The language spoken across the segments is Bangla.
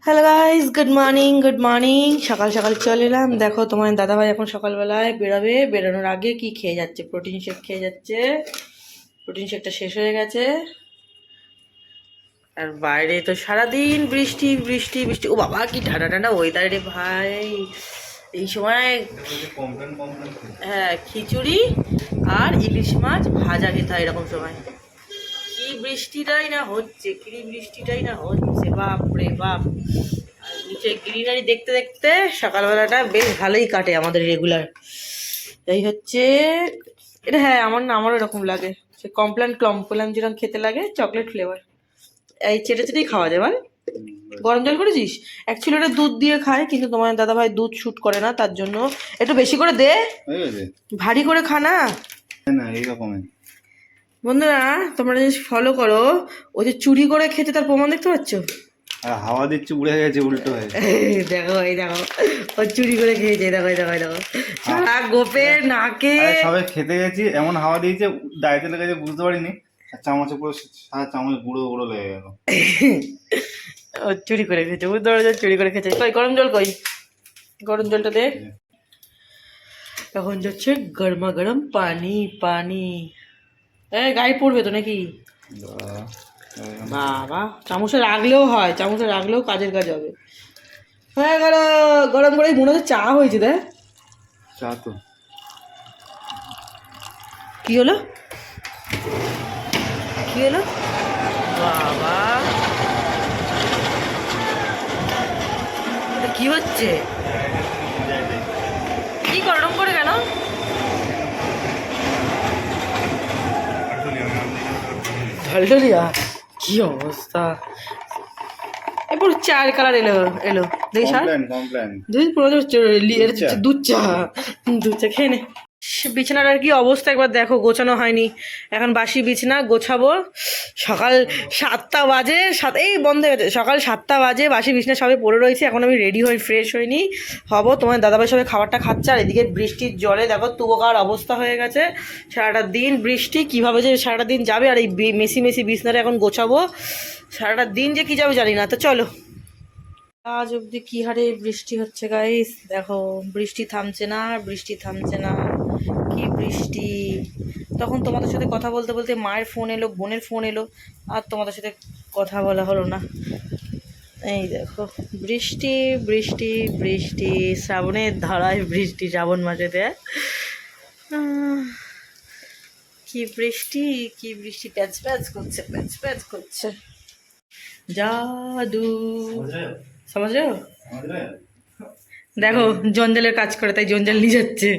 Hello guys, good morning good morning. সকাল সকাল চলে এলাম। দেখো তোমার দাদাভাই এখন সকালবেলায় বেরোবে। বেরোনোর আগে কি খেয়ে যাচ্ছে? প্রোটিন শেক খেয়ে যাচ্ছে। প্রোটিন শেকটা শেষ হয়ে গেছে। আর বাইরে তো সারাদিন বৃষ্টি বৃষ্টি বৃষ্টি। ও বাবা, কি ঠান্ডা ঠান্ডা ওয়েদার রে ভাই। এই সময় হ্যাঁ, খিচুড়ি আর ইলিশ মাছ ভাজা খেতে হয় এরকম সময়। কি বৃষ্টিটাই না হচ্ছে, কি বৃষ্টিটাই না হচ্ছে, বাপ রে বাপ। আর নিচে গ্রিনারি দেখতে দেখতে সকালবেলাটা বেশ ভালোই কাটে আমাদের রেগুলার। এই হচ্ছে এটা। হ্যাঁ, আমারও এরকম লাগে। সে কমপ্লান যেরকম খেতে লাগে, চকলেট ফ্লেভার। এই চেটে চেটেই খাওয়া যায় মানে। গরম জল করেছিস? অ্যাকচুয়ালি ওটা দুধ দিয়ে খায়, কিন্তু তোমার দাদাভাই দুধ শ্যুট করে না, তার জন্য একটু বেশি করে দে। ভারী করে খা না। না এইরকমই। বন্ধুরা, তোমরা যদি ফলো করো, ও যে চুরি করে খেতে, তার প্রমাণ দেখতে পাচ্ছ। আর হাওয়া দিচ্ছে, উড়ে গেছে উল্টো হয়ে। দেখো, এই দেখো, ও চুরি করে খেয়েছে। দেখো, এই দেখো, এই দেখো, সারা গোপে নাকে। সবাই খেতে গেছি, এমন হাওয়া দিয়েছে দাঁড়িয়ে লেগেছে, বুঝতে পারিনি। আর চামচে পুরো সারা চামচ গুঁড়ো গুঁড়ো লেগে গেল। ও চুরি করে খেয়েছে, বুঝতে পারছো? চুরি করে খেয়েছে। কই গরম জল, কই গরম জলটা দে। এখন যাচ্ছে গরমা গরম পানি পানি। গায়ে পড়বে তো নাকি? বাবা, চামচে রাখলেও হয়, চামচে রাখলেও কাজের কাজ হবে। হ্যাঁ, গরম করে মনে হচ্ছে চা হয়েছে। দেখ চা তো কি হলো, কি হলো বাবা, এটা কি হচ্ছে? কি গরম করে কেন? ঢলঢলিয়া, কি অবস্থা। এরপর চার কালার এলো এলো দেখি স্যার। কমপ্লেন। দুধ পুরো দুধ চা, দুধ চা খেয়ে নে। বিছানার আর কি অবস্থা একবার দেখো, গোছানো হয়নি। এখন বাসি বিছানা গোছাবো। সকাল 7টা বাজে, এই বন্ধ হয়ে গেছে। সকাল 7টা বাজে, বাসি বিছানা সবাই পড়ে রয়েছে। এখন আমি রেডি হই, ফ্রেশ হইনি হব। তোমার দাদাভাই সবাই খাবারটা খাচ্ছে, আর এদিকে বৃষ্টির জলে দেখো তুবোকার অবস্থা হয়ে গেছে। সারাটা দিন বৃষ্টি, কীভাবে যে সারাটা দিন যাবে। আর এই মেসি মেসি বিছানাটা এখন গোছাবো। সারাটা দিন যে কী যাবে জানি না। তো চলো। আজ অবধি কি হারে বৃষ্টি হচ্ছে গাইস, দেখো। বৃষ্টি থামছে না, বৃষ্টি থামছে না। কি বৃষ্টি। তখন তোমাদের সাথে কথা বলতে বলতে মায়ের ফোন এলো, বোনের ফোন এলো, আর তোমাদের সাথে কথা বলা হলো না। এই দেখো, বৃষ্টি বৃষ্টি বৃষ্টি, শ্রাবণের ধারায় বৃষ্টি, শ্রাবণ মাসেতে। কি বৃষ্টি, কি বৃষ্টি, প্যাচ প্যাচ করছে, প্যাচ প্যাচ করছে। জাদু, সমাজ রে। দেখো, জঞ্জালের কাজ করে, তাই জঞ্জাল নিয়ে যাচ্ছে।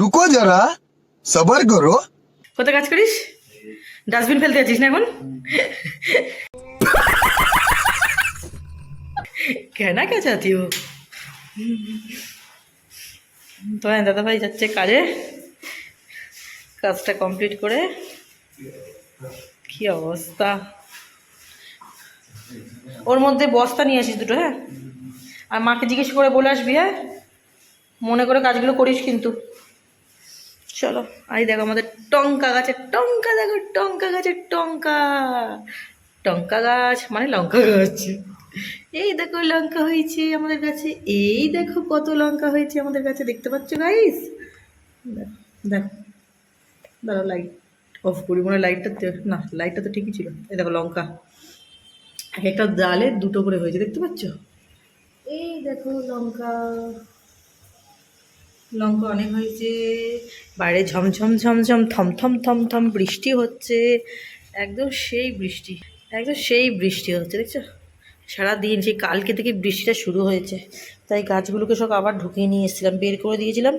रुको जरा सबर करो। কোথায় কাজ করিস? ডাস্টবিন ফেলতে যাচ্ছিস না এখন? कहना क्या चाहती हो? তো হ্যাঁ, দাদাভাই যাচ্ছে কাজে। কাজটা কমপ্লিট করে। কি অবস্থা। ওর মধ্যে বস্তা নিয়ে আসিস দুটো, হ্যাঁ? আর মাকে জিজ্ঞেস করে বলে আসবি, হ্যাঁ? মনে করে কাজগুলো করিস কিন্তু। চলো। আই দেখো আমাদের টঙ্কা গাছের টঙ্কা, দেখো টঙ্কা গাছের টঙ্কা। টঙ্কা গাছ মানে লঙ্কা গাছ। এই দেখো লঙ্কা হয়েছে আমাদের গাছে। এই দেখো কত লঙ্কা হয়েছে আমাদের গাছে, দেখতে পাচ্ছ গাইস? দেখো দেখো, দাঁড়াও লাইট অফ করি। মনে হয় লাইটটা না, লাইটটা তো ঠিকই ছিল। এই দেখো লঙ্কা, এক একটা ডালে দুটো করে হয়েছে, দেখতে পাচ্ছ? এই দেখো লঙ্কা, লঙ্কা অনেক হয়েছে। বাইরে ঝমঝম ঝমঝম থমথম থমথম বৃষ্টি হচ্ছে। একদম সেই বৃষ্টি, একদম সেই বৃষ্টি হচ্ছে, দেখছো? সারাদিন সেই কালকে থেকে বৃষ্টিটা শুরু হয়েছে। তাই গাছগুলোকে সব আবার ঢুকিয়ে নিয়ে এসেছিলাম, বের করে দিয়েছিলাম,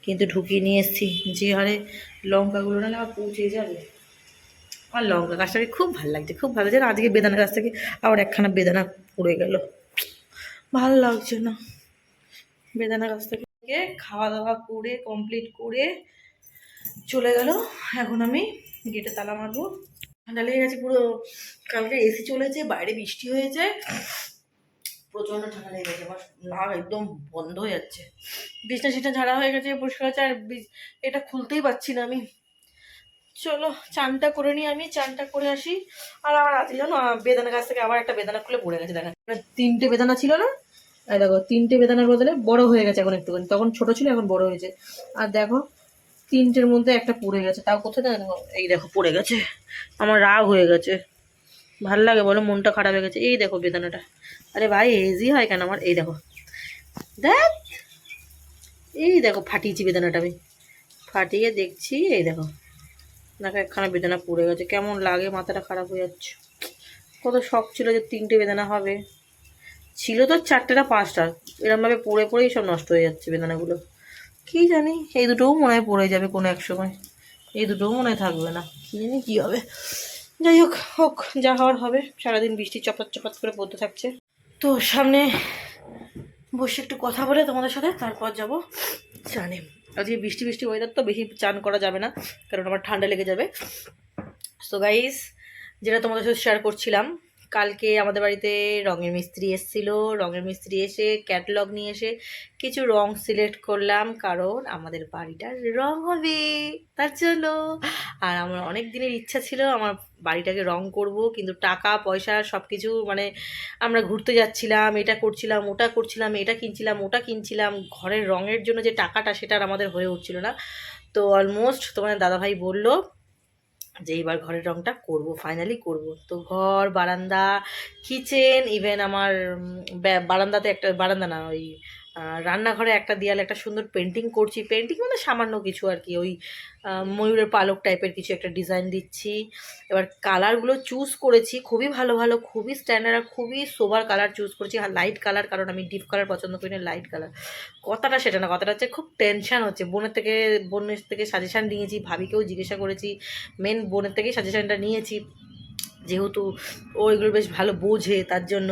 কিন্তু ঢুকিয়ে নিয়ে এসেছি। যে হারে লঙ্কাগুলো না আবার পৌঁছে যাবে। আমার লঙ্কা গাছটাকে খুব ভালো লাগছে, খুব ভালো লাগছে। আজকে বেদানা গাছ থেকে আবার একখানা বেদানা পড়ে গেল, ভালো লাগছে না। বেদানা গাছ থেকে খাওয়া দাওয়া করে কমপ্লিট করে চলে গেল। এখন আমি গেটে তালা মারবো। ঠান্ডা লেগে গেছে পুরো। কালকে এসি চলেছে, বাইরে বৃষ্টি হয়েছে, প্রচণ্ড ঠান্ডা লেগে গেছে। আমার নাক একদম বন্ধ হয়ে যাচ্ছে। বিছনা ঝাড়া হয়ে গেছে, পরিষ্কার হচ্ছে, আর এটা খুলতেই পারছি না আমি। চলো চানটা করে নিই, আমি চানটা করে আসি। আর আমার রাতে জানো বেদানা গাছ থেকে আবার একটা বেদানা খুলে পড়ে গেছে, দেখা 3টে বেদানা ছিল না, এই দেখো 3টে বেদানার বদলে বড় হয়ে গেছে এখন একটুখানি, তখন ছোট ছিল এখন বড় হয়েছে। আর দেখো 3টের মধ্যে একটা পড়ে গেছে, তাও কোথায় দেখো, এই দেখো পড়ে গেছে। আমার রাগ হয়ে গেছে, ভাল লাগে বলো, মনটা খারাপ হয়ে গেছে। এই দেখো বেদানাটা, আরে ভাই এজি হয় কেন আমার, এই দেখো দেখ, এই দেখো ফাটিয়েছি বেদানাটা আমি, ফাটিয়ে দেখছি, এই দেখো নাকি একখানা বেদানা পড়ে গেছে, কেমন লাগে, মাথাটা খারাপ হয়ে যাচ্ছে। কত শখ ছিল যে 3টে বেদানা হবে, ছিল তো 4টে না 5টা, এরমভাবে পড়ে পড়েই সব নষ্ট হয়ে যাচ্ছে বেদানাগুলো। কি জানি এই দুটোও মনে হয় পড়ে যাবে কোনো এক সময়, এই দুটোও মনে হয় থাকবে না, কি জানি কী হবে। যাই হোক, হোক যা হওয়ার হবে। সারাদিন বৃষ্টি চপাত চপাত করে পড়তে থাকছে, তো সামনে বসে একটু কথা বলে তোমাদের সাথে তারপর যাব চানে। আজকে বৃষ্টি বৃষ্টি ওয়েদার, তো বেশি চান করা যাবে না কারণ আমার ঠান্ডা লেগে যাবে। সো গাইস, যেটা তোমাদের সাথে শেয়ার করছিলাম, কালকে আমাদের বাড়িতে রঙের মিস্ত্রি এসেছিল। রঙের মিস্ত্রি এসে ক্যাটালগ নিয়ে এসে কিছু রং সিলেক্ট করলাম, কারণ আমাদের বাড়িটার রং হবে তার জন্য। আর আমার অনেক দিনের ইচ্ছা ছিল আমার বাড়িটাকে রং করব, কিন্তু টাকা পয়সা সব কিছু মানে আমরা ঘুরতে যাচ্ছিলাম, এটা করছিলাম ওটা করছিলাম, এটা কিনছিলাম ওটা কিনছিলাম, ঘরের রঙের জন্য যে টাকাটা সেটা আর আমাদের হয়ে উঠছিল না। তো অলমোস্ট তোমাদের দাদাভাই বলল যে এইবার ঘরের রংটা করব, ফাইনালি করব। তো ঘর, বারান্দা, কিচেন, ইভেন আমার বারান্দাতে একটা, বারান্দা না ওই রান্নাঘরে একটা দেয়ালে একটা সুন্দর পেন্টিং করছি। পেন্টিং মানে সামান্য কিছু আর কি, ওই ময়ূরের পালক টাইপের কিছু একটা ডিজাইন দিচ্ছি। এবার কালারগুলো চুজ করেছি খুবই ভালো ভালো, খুবই স্ট্যান্ডার্ড আর খুবই সোবার কালার চুজ করেছি। আর লাইট কালার, কারণ আমি ডিপ কালার পছন্দ করি না, লাইট কালার। কথাটা সেটা না, কথাটা হচ্ছে খুব টেনশান হচ্ছে। বোনের থেকে সাজেশান নিয়েছি, ভাবিকেও জিজ্ঞাসা করেছি, মেন বোনের থেকেই সাজেশানটা নিয়েছি যেহেতু ও এগুলো বেশ ভালো বোঝে তার জন্য।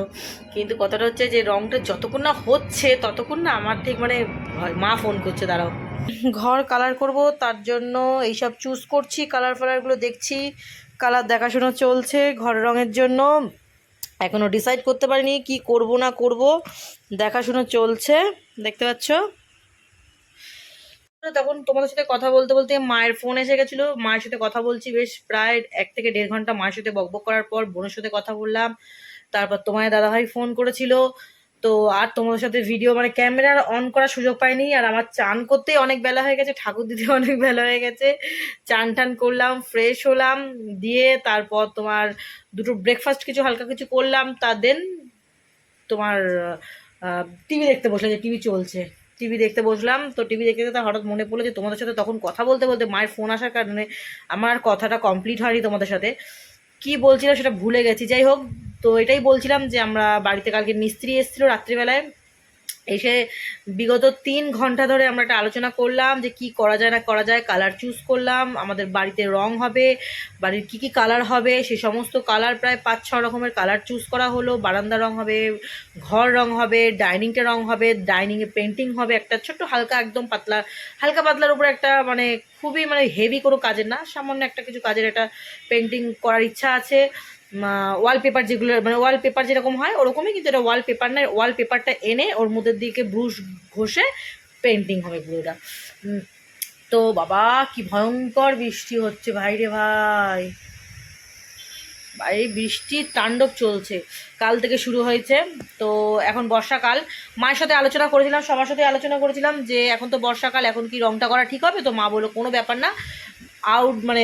কিন্তু কথাটা হচ্ছে যে রংটা যতক্ষণ না হচ্ছে ততক্ষণ না আমার ঠিক মানে মা ফোন করছে, দাঁড়াও। ঘর কালার করব তার জন্য এইসব চুজ করছি, কালার ফালারগুলো দেখছি, কালার দেখাশোনা চলছে ঘর রঙের জন্য। এখনও ডিসাইড করতে পারিনি কি করব না করব, দেখাশোনা চলছে, দেখতে পাচ্ছ। তখন তোমাদের সাথে কথা বলতে বলতে মায়ের ফোন এসে গেছিলো, মায়ের সাথে কথা বলছি বেশ প্রায় 1 থেকে 1.5 ঘন্টা। মায়ের সাথে বকবক করার পর বোনের সাথে কথা বললাম, তারপর তোমার দাদাভাই ফোন করেছিল। তো আর তোমাদের সাথে ভিডিও মানে ক্যামেরা অন করার সুযোগ পাইনি। আর আমার চান করতেই অনেক বেলা হয়ে গেছে, ঠাকুর দিতে অনেক বেলা হয়ে গেছে। চান টান করলাম, ফ্রেশ হলাম, দিয়ে তারপর তোমার দুটো ব্রেকফাস্ট কিছু হালকা কিছু করলাম। দেন তোমার টিভি দেখতে বসলে, যে টিভি চলছে, টিভি দেখতে বসলাম। তো টিভি দেখতে দেখতে হঠাৎ মনে পড়লো যে তোমাদের সাথে তখন কথা বলতে বলতে মায়ের ফোন আসার কারণে আমার কথাটা কমপ্লিট হয়নি তোমাদের সাথে, কি বলছিলাম সেটা ভুলে গেছি। যাই হোক, তো এটাই বলছিলাম যে আমরা বাড়িতে কালকে মিস্ত্রি এসেছিলো রাত্রিবেলায়, এসে বিগত 3 ঘন্টা ধরে আমরা একটা আলোচনা করলাম যে কি করা যায় না করা যায়। কালার চুজ করলাম, আমাদের বাড়িতে রং হবে, বাড়ির কি কি কালার হবে সেই সমস্ত কালার প্রায় 5-6 রকমের কালার চুজ করা হলো। বারান্দা রং হবে, ঘর রং হবে, ডাইনিংটা রং হবে, ডাইনিংয়ে পেন্টিং হবে, একটা ছোট্ট হালকা একদম পাতলা, হালকা পাতলার উপরে একটা মানে খুবই মানে হেভি কোনো কাজের না, সামান্য একটা কিছু কাজের একটা পেন্টিং করার ইচ্ছা আছে। ওয়ালপেপার যেগুলো মানে ওয়ালপেপার যেরকম হয় ওরকমই, কিন্তু এটা ওয়ালপেপার না, ওয়ালপেপারটা এনে ওর মধ্যে দিকে ব্রুশ ঘষে পেন্টিং হবে পুরোটা। তো বাবা কি ভয়ঙ্কর বৃষ্টি হচ্ছে ভাই রে ভাই, এই বৃষ্টির তাণ্ডব চলছে কাল থেকে শুরু হয়েছে। তো এখন বর্ষাকাল, মায়ের সাথে আলোচনা করেছিলাম, সবার সাথে আলোচনা করেছিলাম যে এখন তো বর্ষাকাল, এখন কি রংটা করা ঠিক হবে? তো মা বললো কোনো ব্যাপার না, আউট মানে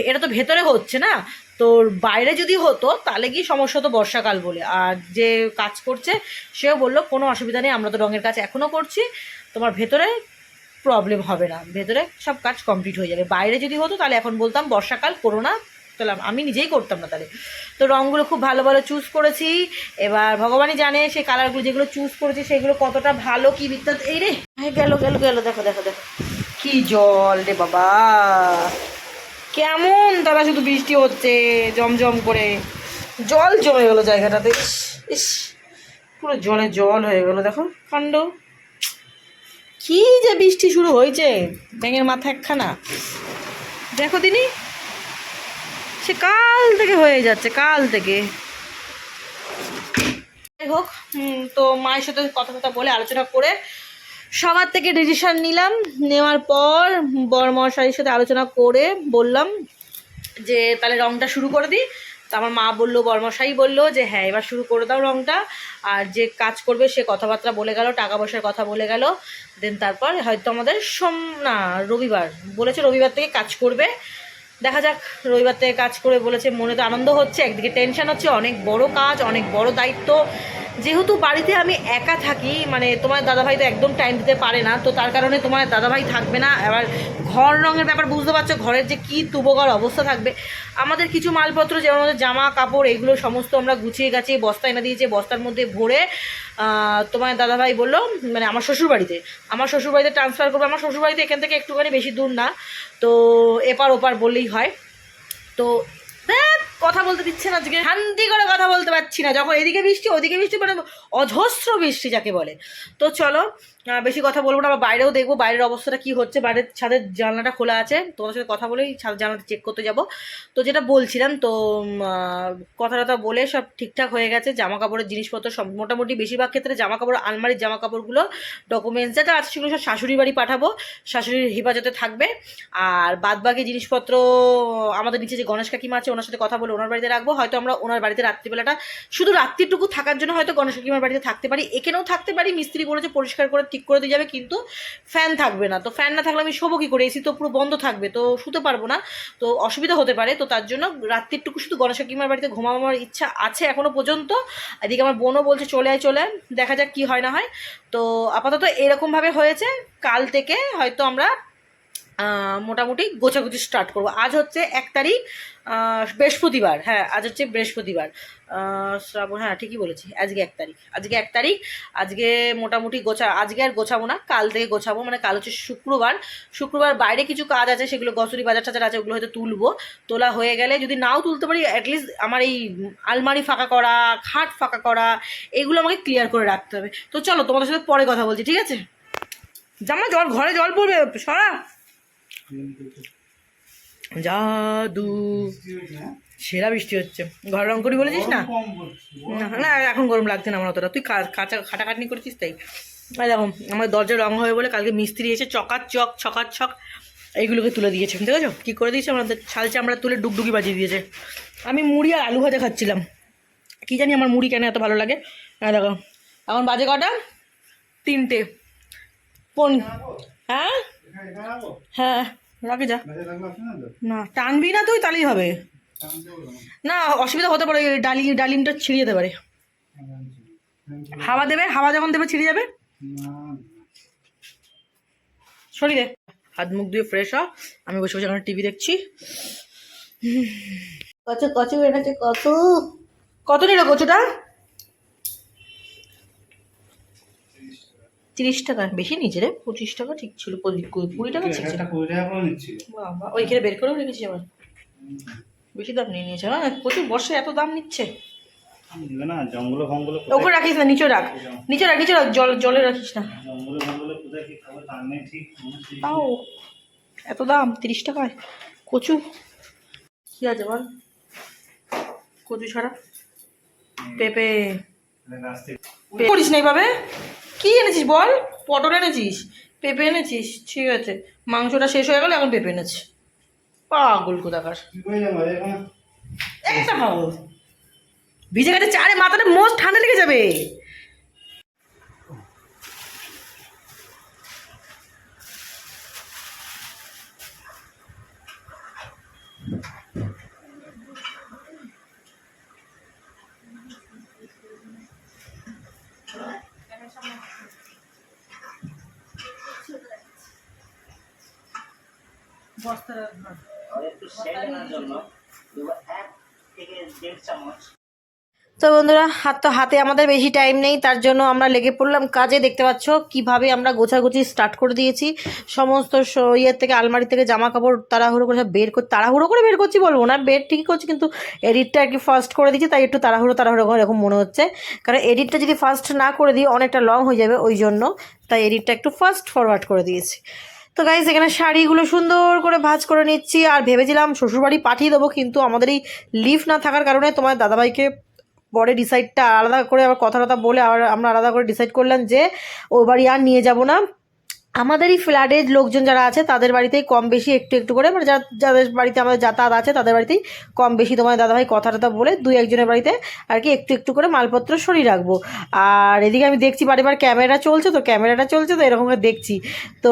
এটা তো ভেতরে হচ্ছে না, তোর বাইরে যদি হতো তাহলে কি সমস্যা হতো বর্ষাকাল বলে। আর যে কাজ করছে সেও বললো কোনো অসুবিধা নেই, আমরা তো রঙের কাজ এখনও করছি, তোমার ভেতরে প্রবলেম হবে না, ভেতরে সব কাজ কমপ্লিট হয়ে যাবে। বাইরে যদি হতো তাহলে এখন বলতাম বর্ষাকাল করো না, তাহলে আমি নিজেই করতাম না তাহলে। তো রঙগুলো খুব ভালো ভালো চুজ করেছি, এবার ভগবানই জানে সেই কালারগুলো যেগুলো চুজ করেছি সেগুলো কতটা ভালো কি বিত্তাত। এই রে গেল গেল গেল, দেখো দেখো দেখো কি জল রে বাবা, কেমন তারা শুধু বৃষ্টি হচ্ছে জমজম করে, জল জমে গেলো জায়গাটাতে, ইস পুরো জলে জল হয়ে গেলো, দেখো কাণ্ড। কি যে বৃষ্টি শুরু হয়েছে, ব্যাঙের মাথা একখানা, দেখো দিনি সে কাল থেকে হয়ে যাচ্ছে, কাল থেকে। যাই হোক, তো মায়ের সাথে কথা বলে আলোচনা করে সবার থেকে ডিসিশন নিলাম, নেওয়ার পর বরমশাইয়ের সাথে আলোচনা করে বললাম যে তাহলে রংটা শুরু করে দিই। তো আমার মা বললো, বরমশাই বললো যে হ্যাঁ এবার শুরু করে দাও রংটা। আর যে কাজ করবে সে কথাবার্তা বলে গেল, টাকা পয়সার কথা বলে গেল। দেন তারপর হয়তো আমাদের রবিবার বলেছে, রবিবার থেকে কাজ করবে। দেখা যাক, রবিবার থেকে কাজ করে বলেছে। মনে তো আনন্দ হচ্ছে, একদিকে টেনশন হচ্ছে, অনেক বড় কাজ, অনেক বড় দায়িত্ব। যেহেতু বাড়িতে আমি একা থাকি, মানে তোমার দাদাভাই তো একদম টাইম দিতে পারে না, তো তার কারণে তোমার দাদাভাই থাকবে না। এবার ঘর রঙের ব্যাপার বুঝতে পারছো, ঘরের যে কী তুবকর অবস্থা থাকবে। আমাদের কিছু মালপত্র যেমন আমাদের জামা কাপড় এগুলো সমস্ত আমরা গুছিয়ে গাছিয়ে বস্তা এনে দিয়েছি, বস্তার মধ্যে ভরে তোমার দাদাভাই বললো মানে আমার শ্বশুরবাড়িতে ট্রান্সফার করবো। আমার শ্বশুরবাড়িতে এখান থেকে একটুখানি বেশি দূর না, তো এপার ওপার বললেই হয়। তো কথা বলতে দিচ্ছে না, আজকে শান্তি করে কথা বলতে পারছি না, যখন এদিকে বৃষ্টি ওদিকে বৃষ্টি, মানে অজস্র বৃষ্টি যাকে বলে। তো চলো বেশি কথা বলবো না, আবার বাইরেও দেখবো বাইরের অবস্থাটা কি হচ্ছে। বাইরের ছাদের জানলাটা খোলা আছে, তোমার সাথে কথা বলেই ছাদের জানলাটা চেক করতে যাব। তো যেটা বলছিলাম, তো কথা টথা বলে সব ঠিকঠাক হয়ে গেছে। জামা কাপড়ের জিনিসপত্র সব মোটামুটি বেশিরভাগ ক্ষেত্রে জামা কাপড়, আলমারির জামা কাপড়গুলো ডকুমেন্টস যেটা আছে সেগুলো সব শাশুড়ি বাড়ি পাঠাবো, শাশুড়ির হেফাজতে থাকবে। আর বাদবাকি জিনিসপত্র আমাদের নিচে যে গণেশ কাকিমা আছে ওনার সাথে কথা বলে ওনার বাড়িতে রাখবো। হয়তো আমরা ওনার বাড়িতে রাত্রিবেলাটা শুধু রাত্রিটুকু থাকার জন্য হয়তো গণেশ কাকিমার বাড়িতে থাকতে পারি, এখানেও থাকতে পারি। মিস্ত্রি বলেছে পরিষ্কার করে ঠিক করে দিয়ে যাবে, কিন্তু ফ্যান থাকবে না। তো ফ্যান না থাকলে আমি শোবো কী করে, এসি তো পুরো বন্ধ থাকবে, তো শুতে পারবো না, তো অসুবিধা হতে পারে। তো তার জন্য রাত্রিটুকু শুধু গণেশ কাকিমার বাড়িতে ঘুমাবার ইচ্ছা আছে এখনো পর্যন্ত। এদিকে আমার বোনও বলছে চলে আয় চলে আয়, দেখা যাক কি হয় না হয়। তো আপাতত এরকমভাবে হয়েছে। কাল থেকে হয়তো আমরা মোটামুটি গোছাগুছি স্টার্ট করবো। আজ হচ্ছে 1 তারিখ, বৃহস্পতিবার। হ্যাঁ আজ হচ্ছে বৃহস্পতিবার, শ্রাবণ, হ্যাঁ ঠিকই বলেছি, আজকে 1 তারিখ। আজকে মোটামুটি আজকে আর গোছাবো না, কাল থেকে গোছাবো। মানে কাল হচ্ছে শুক্রবার বাইরে কিছু কাজ আছে, সেগুলো গ্রসারি বাজার টাজার আছে, ওগুলো হয়তো তুলবো। তোলা হয়ে গেলে, যদি নাও তুলতে পারি, অ্যাটলিস্ট আমার এই আলমারি ফাঁকা করা, খাট ফাঁকা করা, এগুলো আমাকে ক্লিয়ার করে রাখতে হবে। তো চলো তোমাদের সাথে পরে কথা বলছি, ঠিক আছে? জামা ঘরে জল পড়বে, সরা। জাদু, সেরা বৃষ্টি হচ্ছে। ঘর রং করি বলেছিস না? না এখন গরম লাগছে না আমার অতটা, তুই খাটাখাটনি করেছিস তাই। আর দেখো আমার দরজা রং হবে বলে কালকে মিস্ত্রি এসে ছকাচ্ছক এইগুলোকে তুলে দিয়েছে, ঠিক আছে? কী করে দিয়েছে, আমাদের ছাল চামড়া তুলে ডুগডুগি বাজিয়ে দিয়েছে। আমি মুড়ি আর আলু ভাজা খাচ্ছিলাম, কী জানি আমার মুড়ি কেন এত ভালো লাগে। দেখো এখন বাজে কটা, 3টে। হ্যাঁ হ্যাঁ রাখে যা, না টানবি না তুই, তাহলেই হবে। না অসুবিধা হতে পারে, ডালিমটা ছিঁড়ে যেতে পারে। হাওয়া যখন দেবে ছিঁড়ে যাবে। সরি দে, হাত মুখ দিয়ে ফ্রেশ হ। আমি বসে বসে এখন টিভি দেখছি। কচু এনেছে, কত নিল কচুটা? 30 টাকা, বেশি নিচে রে। 25 টাকা ঠিক ছিল, 20 টাকা ছিল। বাবা ওইখানে বের করেও রেখেছি আবার, বেশি দাম নিয়ে নিয়েছে। হ্যাঁ প্রচুর, বর্ষায় এত দাম নিচ্ছে। ওকে রাখিস না, নিচে রাখ। জলে রাখিস না। তাও এত দাম, 30 টাকায় কচু। কি আছে বল, কচু ছাড়া পেঁপে করিস না এইভাবে। কি এনেছিস বল? পটল এনেছিস, পেঁপে এনেছিস, ঠিক আছে। মাংসটা শেষ হয়ে গেল, এখন পেঁপে এনেছি। পাগল কোথাকার একটা পাগল। ভিজে গেছে চারে, মাথাটা মোস্ট ঠান্ডা লেগে যাবে। তো বন্ধুরা, হাতে আমাদের বেশি টাইম নেই, তার জন্য আমরা লেগে পড়লাম কাজে। দেখতে পাচ্ছ কিভাবে আমরা গোছাগুছি স্টার্ট করে দিয়েছি। সমস্ত ইয়ের থেকে, আলমারি থেকে জামা কাপড় তাড়াহুড়ো করে তাড়াহুড়ো করে বের করছি বলবো না, বের ঠিকই করছি, কিন্তু এডিটটা আর কি ফার্স্ট করে দিচ্ছি, তাই একটু তাড়াহুড়ো করে এরকম মনে হচ্ছে। কারণ এডিটটা যদি ফার্স্ট না করে দিই অনেকটা লং হয়ে যাবে, ওই জন্য তাই এডিটটা একটু ফার্স্ট ফরওয়ার্ড করে দিয়েছি। তো গাইস এখানে শাড়িগুলো সুন্দর করে ভাঁজ করে নিচ্ছি। আর ভেবেছিলাম শ্বশুরবাড়ি পাঠিয়ে দেবো, কিন্তু আমাদের এই লিফট না থাকার কারণে তোমার দাদাভাইকে পরে ডিসাইডটা আলাদা করে আবার কথা বলে আবার আমরা আলাদা করে ডিসাইড করলাম যে ওই বাড়ি আর নিয়ে যাব না, আমাদেরই ফ্ল্যাটের লোকজন যারা আছে তাদের বাড়িতেই কম বেশি একটু একটু করে, মানে যাদের বাড়িতে আমাদের যাতায়াত আছে তাদের বাড়িতেই কম বেশি তোমার দাদাভাই কথা বলে 2-1 জনের বাড়িতে আর কি একটু একটু করে মালপত্র সরিয়ে রাখবো। আর এদিকে আমি দেখছি বাড়িবার ক্যামেরাটা চলছে তো এরকম করে দেখছি। তো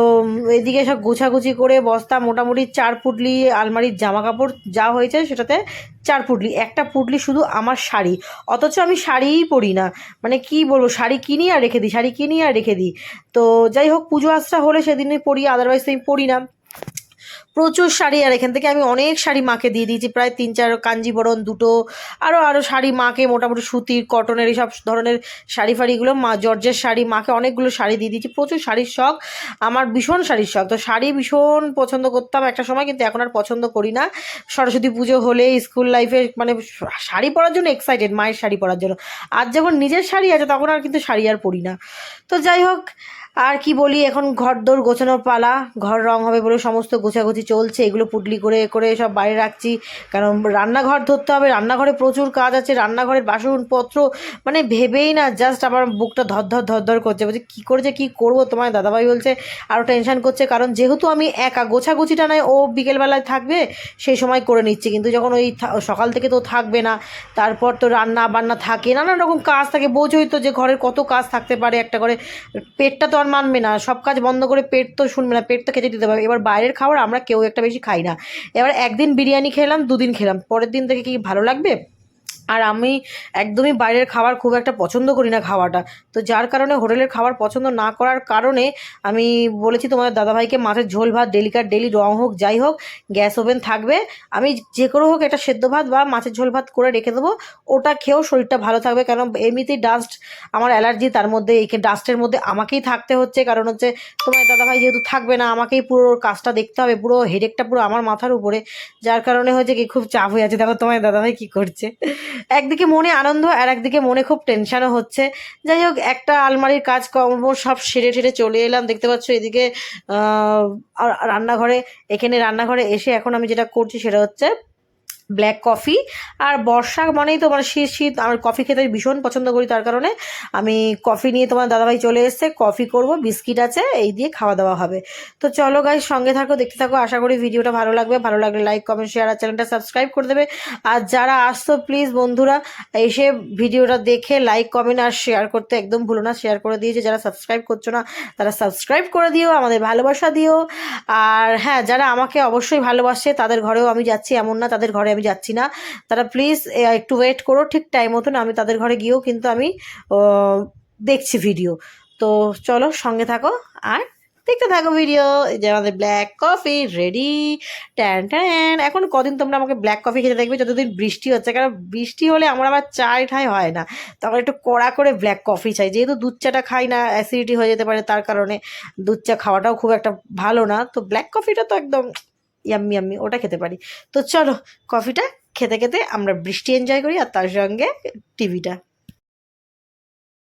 এদিকে সব গোছাগুছি করে বস্তা মোটামুটি 4 পুটলি আলমারির জামা কাপড় যা হয়েছে সেটাতে 4 পুটলি, একটা পুটলি শুধু আমার শাড়ি, অথচ আমি শাড়িই পরি না, মানে কি বলবো, শাড়ি কিনি আর রেখে দিই। তো যাই হোক, পুজো আশ্রা হলে সেদিনই পরি, আদারওয়াইজ তো আমি পরি না। প্রচুর শাড়ি, আর এখান থেকে আমি অনেক শাড়ি মাকে দিয়ে দিয়েছি, প্রায় 3-4 কাঞ্জিবরণ, 2টো আরও শাড়ি মাকে, মোটামুটি সুতির কটনের এইসব ধরনের শাড়ি ফাড়িগুলো, মা জর্জের শাড়ি, মাকে অনেকগুলো শাড়ি দিয়ে দিয়েছি। প্রচুর শাড়ির শখ আমার, ভীষণ শাড়ির শখ। তো শাড়ি ভীষণ পছন্দ করতাম একটা সময়, কিন্তু এখন আর পছন্দ করি না। সরস্বতী পুজো হলে, স্কুল লাইফে মানে শাড়ি পরার জন্য এক্সাইটেড, মায়ের শাড়ি পরার জন্য। আর যখন নিজের শাড়ি আছে তখন আর কিন্তু শাড়ি আর পরি না। তো যাই হোক, আর কি বলি, এখন ঘর দোর গোছানোর পালা, ঘর রং হবে বলে সমস্ত গোছাগুছি চলছে, এগুলো পুটলি করে করে সব বাইরে রাখছি, কারণ রান্নাঘর ধরতে হবে, রান্নাঘরে প্রচুর কাজ আছে, রান্নাঘরের বাসনপত্র মানে ভেবেই না জাস্ট আমার বুকটা ধর করছে, বলছে কী করেছে কী করবো। তোমার দাদাভাই বলছে আরও টেনশন করছে, কারণ যেহেতু আমি একা, গোছাগুছিটা নয় ও বিকেলবেলায় থাকবে সেই সময় করে নিচ্ছি, কিন্তু যখন ওই সকাল থেকে তো থাকবে না, তারপর তো রান্না বান্না থাকে, নানান রকম কাজ থাকে, বোঝোই তো যে ঘরের কত কাজ থাকতে পারে একটা করে, পেটটা তো আর মানবে না, সব কাজ বন্ধ করে পেট তো শুনবে না, পেট তো খেতে দিতে হবে। এবার বাইরের খাবার আমরা কেউ একটা বেশি খাই না, এবার একদিন বিরিয়ানি খেলাম, 2 দিন খেলাম, পরের দিন থেকে কি ভালো লাগবে? আর আমি একদমই বাইরের খাবার খুব একটা পছন্দ করি না খাওয়াটা, তো যার কারণে হোটেলের খাবার পছন্দ না করার কারণে আমি বলেছি তোমাদের দাদাভাইকে মাছের ঝোল ভাত ডেলি রং হোক যাই হোক, গ্যাস ওভেন থাকবে, আমি যে কোনো হোক একটা সেদ্ধ ভাত বা মাছের ঝোল ভাত করে রেখে দেবো, ওটা খেয়েও শরীরটা ভালো থাকবে। কেন এমনিতেই ডাস্ট, আমার অ্যালার্জি, তার মধ্যে এই ডাস্টের মধ্যে আমাকেই থাকতে হচ্ছে, কারণ হচ্ছে তোমার দাদাভাই যেহেতু থাকবে না, আমাকেই পুরো কাজটা দেখতে হবে, পুরো হেডেকটা পুরো আমার মাথার উপরে, যার কারণে হচ্ছে কি খুব চাপ হয়ে আছে। দেখো তোমার দাদাভাই কী করছে, একদিকে মনে আনন্দ আর একদিকে মনে খুব টেনশনও হচ্ছে। যাই হোক, একটা আলমারির কাজ কর্ম সব সেরে চলে এলাম, দেখতে পাচ্ছ এদিকে রান্নাঘরে এসে এখন আমি যেটা করছি সেটা হচ্ছে ব্ল্যাক কফি। আর বর্ষা মানেই তো মানে শীত, আমার কফি খেতে ভীষণ পছন্দ করি, তার কারণে আমি কফি নিয়ে তোমার দাদাভাই চলে এসছে, কফি করব, বিস্কিট আছে, এই দিয়ে খাওয়া দাওয়া হবে। তো চলো গাইস, সঙ্গে থাকো, দেখতে থাকো, আশা করি ভিডিওটা ভালো লাগবে, ভালো লাগলে লাইক কমেন্ট শেয়ার আর চ্যানেলটা সাবস্ক্রাইব করে দেবে। আর যারা আসছো প্লিজ বন্ধুরা এসে ভিডিওটা দেখে লাইক কমেন্ট আর শেয়ার করতে একদম ভুলো না, শেয়ার করে দিয়েছে, যারা সাবস্ক্রাইব করছো না তারা সাবস্ক্রাইব করে দিও, আমাদের ভালোবাসা দিও। আর হ্যাঁ, যারা আমাকে অবশ্যই ভালোবাসে তাদের ঘরেও আমি যাচ্ছি, এমন না তাদের ঘরে আমি যাচ্ছি না, তারা প্লিজ একটু ওয়েট করো, ঠিক টাইম মতন আমি তাদের ঘরে গিয়েও কিন্তু আমি দেখছি ভিডিও। তো চলো সঙ্গে থাকো আর দেখতে থাকো ভিডিও। এই যে আমাদের ব্ল্যাক কফি রেডি, ট্যান। এখন কদিন তোমরা আমাকে ব্ল্যাক কফি খেতে দেখবে, যতদিন বৃষ্টি হচ্ছে, কারণ বৃষ্টি হলে আমার আবার চায় ঠাই হয় না, তখন একটু কড়া করে ব্ল্যাক কফি চাই, যেহেতু দুধ চাটা খাই না, অ্যাসিডিটি হয়ে যেতে পারে, তার কারণে দুধ চা খাওয়াটাও খুব একটা ভালো না, তো ব্ল্যাক কফিটা তো একদম ইয়াম্মি ওটা খেতে পারি। তো চলো কফিটা খেতে খেতে আমরা বৃষ্টি এনজয় করি আর তার সঙ্গে টিভিটা।